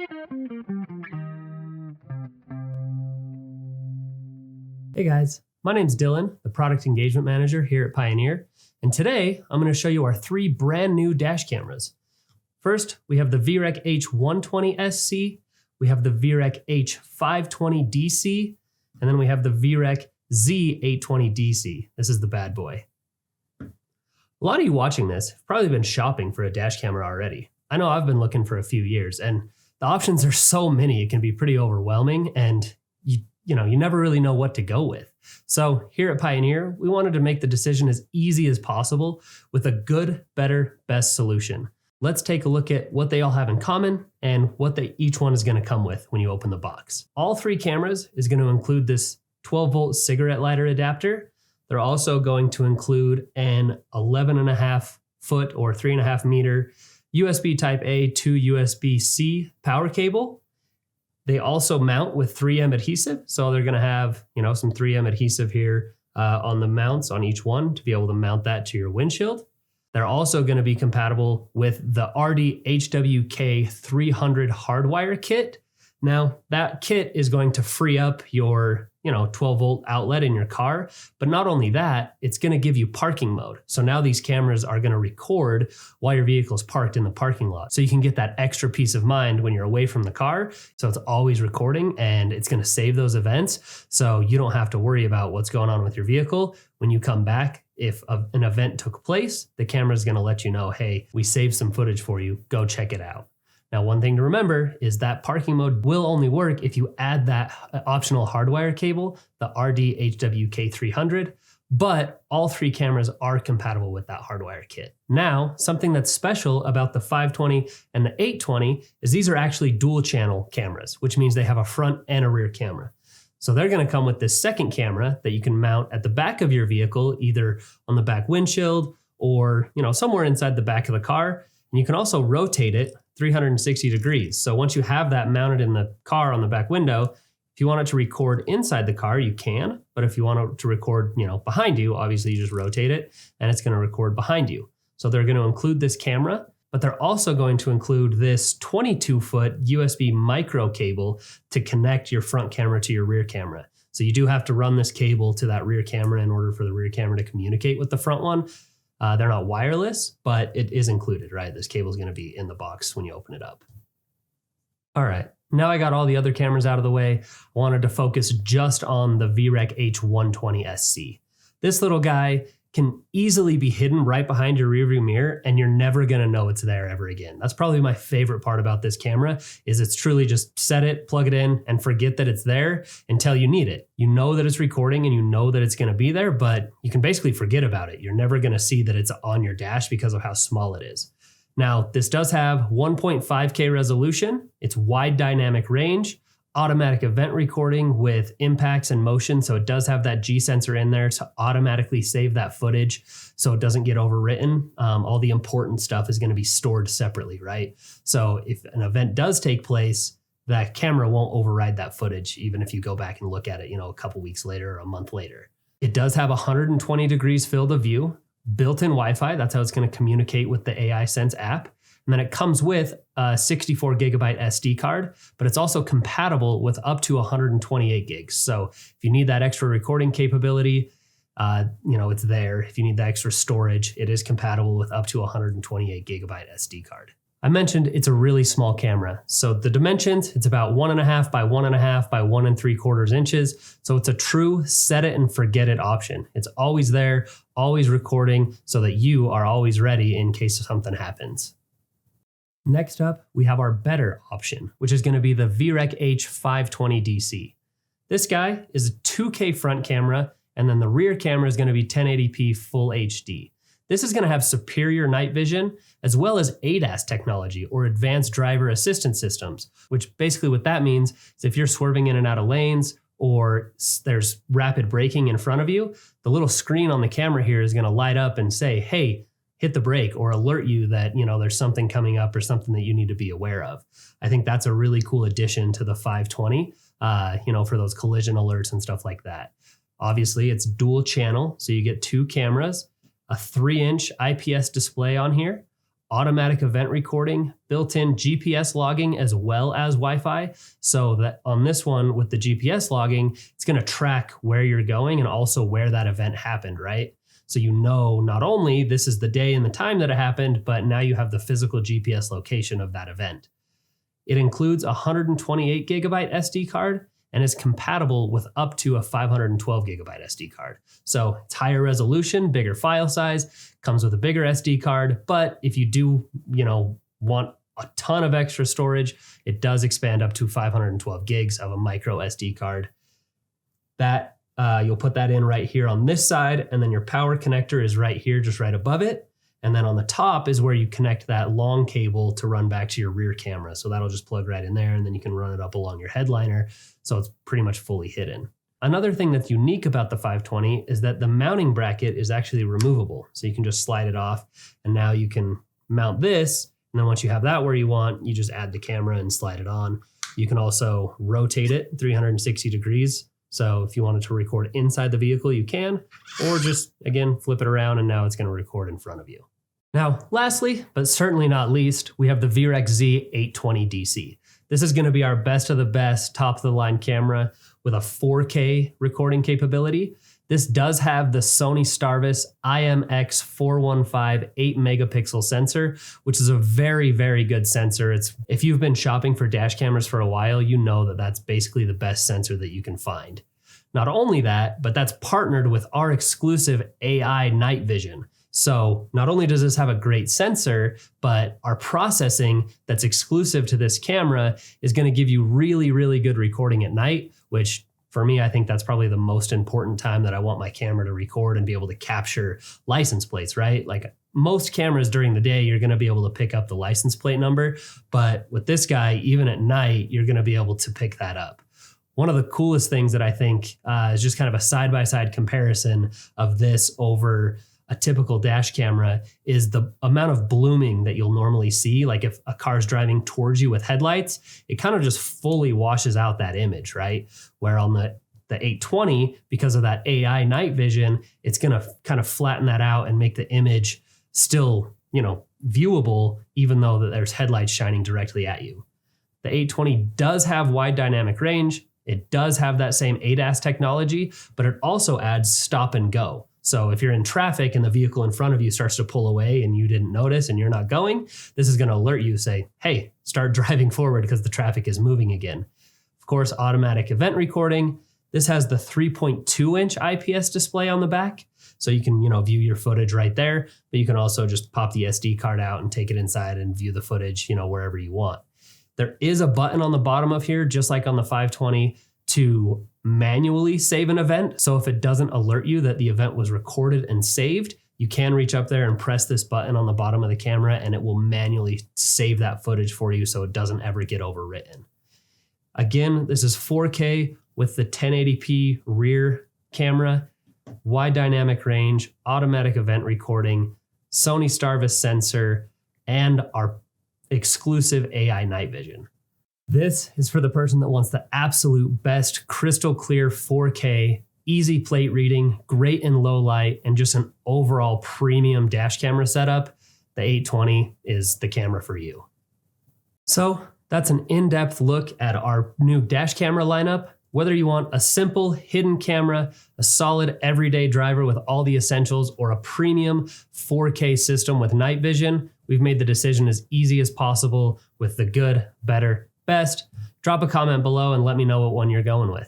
Hey guys, my name's Dylan, the Product Engagement Manager here at Pioneer, and today I'm going to show you our 3 brand new dash cameras. First, we have the VREC H120SC, we have the VREC H520DC, and then we have the VREC Z820DC. This is the bad boy. A lot of you watching this have probably been shopping for a dash camera already. I know I've been looking for a few years, and the options are so many it can be pretty overwhelming, and you never really know what to go with. So here at Pioneer, we wanted to make the decision as easy as possible with a good, better, best solution. Let's take a look at what they all have in common and what each one is going to come with when you open the box. All 3 cameras is going to include this 12-volt cigarette lighter adapter. They're also going to include an 11.5 foot or 3.5 meter USB Type A to USB-C power cable. They also mount with 3M adhesive. So they're going to have, some 3M adhesive here on the mounts on each one to be able to mount that to your windshield. They're also going to be compatible with the RD HWK 300 hardwire kit. Now that kit is going to free up your 12-volt outlet in your car. But not only that, it's going to give you parking mode. So now these cameras are going to record while your vehicle is parked in the parking lot. So you can get that extra peace of mind when you're away from the car. So it's always recording and it's going to save those events. So you don't have to worry about what's going on with your vehicle. When you come back, if an event took place, the camera is going to let you know, hey, we saved some footage for you. Go check it out. Now, one thing to remember is that parking mode will only work if you add that optional hardwire cable, the RD HWK 300, but all 3 cameras are compatible with that hardwire kit. Now, something that's special about the 520 and the 820 is these are actually dual channel cameras, which means they have a front and a rear camera. So they're going to come with this second camera that you can mount at the back of your vehicle, either on the back windshield or, somewhere inside the back of the car. And you can also rotate it 360 degrees. So once you have that mounted in the car on the back window, if you want it to record inside the car, you can. But if you want it to record, behind you, obviously you just rotate it and it's going to record behind you. So they're going to include this camera, but they're also going to include this 22-foot USB micro cable to connect your front camera to your rear camera. So you do have to run this cable to that rear camera in order for the rear camera to communicate with the front one. They're not wireless, but it is included, right? This cable is going to be in the box when you open it up. All right, now I got all the other cameras out of the way. I wanted to focus just on the VREC H120SC. This little guy can easily be hidden right behind your rearview mirror and you're never going to know it's there ever again. That's probably my favorite part about this camera is it's truly just set it, plug it in and forget that it's there until you need it. You know that it's recording and you know that it's going to be there, but you can basically forget about it. You're never going to see that it's on your dash because of how small it is. Now, this does have 1.5K resolution. It's wide dynamic range, automatic event recording with impacts and motion. So it does have that G sensor in there to automatically save that footage so it doesn't get overwritten. All the important stuff is going to be stored separately, right? So if an event does take place, that camera won't override that footage, even if you go back and look at it, a couple weeks later or a month later. It does have 120 degrees field of view, built-in Wi-Fi. That's how it's going to communicate with the AI Sense app. And then it comes with a 64 gigabyte SD card, but it's also compatible with up to 128 gigs. So if you need that extra recording capability, it's there. If you need the extra storage, it is compatible with up to 128 gigabyte SD card. I mentioned it's a really small camera. So the dimensions, it's about 1.5 by 1.5 by 1 3/4 inches. So it's a true set it and forget it option. It's always there, always recording so that you are always ready in case something happens. Next up, we have our better option, which is going to be the VREC H520DC. This guy is a 2K front camera, and then the rear camera is going to be 1080p full HD. This is going to have superior night vision, as well as ADAS technology, or advanced driver assistance systems, which basically what that means is if you're swerving in and out of lanes, or there's rapid braking in front of you, the little screen on the camera here is going to light up and say, hey, hit the brake, or alert you that, there's something coming up or something that you need to be aware of. I think that's a really cool addition to the 520, for those collision alerts and stuff like that. Obviously, it's dual channel, so you get 2 cameras, a 3-inch IPS display on here, automatic event recording, built-in GPS logging, as well as Wi-Fi. So that on this one with the GPS logging, it's going to track where you're going and also where that event happened, right? So you know not only this is the day and the time that it happened, but now you have the physical GPS location of that event. It includes a 128 gigabyte SD card and is compatible with up to a 512 gigabyte SD card. So it's higher resolution, bigger file size, comes with a bigger SD card, but if you do, want a ton of extra storage, it does expand up to 512 gigs of a micro SD card. That you'll put that in right here on this side, and then your power connector is right here, just right above it. And then on the top is where you connect that long cable to run back to your rear camera. So that'll just plug right in there, and then you can run it up along your headliner. So it's pretty much fully hidden. Another thing that's unique about the 520 is that the mounting bracket is actually removable. So you can just slide it off, and now you can mount this. And then once you have that where you want, you just add the camera and slide it on. You can also rotate it 360 degrees. So if you wanted to record inside the vehicle, you can, or just, again, flip it around and now it's going to record in front of you. Now, lastly, but certainly not least, we have the VREC Z820 DC. This is going to be our best of the best, top of the line camera with a 4K recording capability. This does have the Sony STARVIS IMX415 8 megapixel sensor, which is a very, very good sensor. If you've been shopping for dash cameras for a while, you know that that's basically the best sensor that you can find. Not only that, but that's partnered with our exclusive AI night vision. So not only does this have a great sensor, but our processing that's exclusive to this camera is going to give you really, really good recording at night, which for me, I think that's probably the most important time that I want my camera to record and be able to capture license plates, right? Like most cameras during the day, you're going to be able to pick up the license plate number. But with this guy, even at night, you're going to be able to pick that up. One of the coolest things that I think is just kind of a side-by-side comparison of this over a typical dash camera is the amount of blooming that you'll normally see. Like if a car's driving towards you with headlights, it kind of just fully washes out that image, right? Where on the 820, because of that AI night vision, it's going to kind of flatten that out and make the image still, viewable, even though that there's headlights shining directly at you. The 820 does have wide dynamic range. It does have that same ADAS technology, but it also adds stop and go. So if you're in traffic and the vehicle in front of you starts to pull away and you didn't notice and you're not going, this is going to alert you, say, hey, start driving forward because the traffic is moving again. Of course, automatic event recording. This has the 3.2-inch IPS display on the back. So you can, view your footage right there, but you can also just pop the SD card out and take it inside and view the footage, wherever you want. There is a button on the bottom of here, just like on the 520, to manually save an event. So if it doesn't alert you that the event was recorded and saved, you can reach up there and press this button on the bottom of the camera and it will manually save that footage for you so it doesn't ever get overwritten. Again, this is 4K with the 1080p rear camera, wide dynamic range, automatic event recording, Sony STARVIS sensor, and our exclusive AI night vision. This is for the person that wants the absolute best crystal clear 4K, easy plate reading, great in low light, and just an overall premium dash camera setup. The 820 is the camera for you. So that's an in-depth look at our new dash camera lineup. Whether you want a simple hidden camera, a solid everyday driver with all the essentials, or a premium 4K system with night vision, we've made the decision as easy as possible with the good, better, best. Drop a comment below and let me know what one you're going with.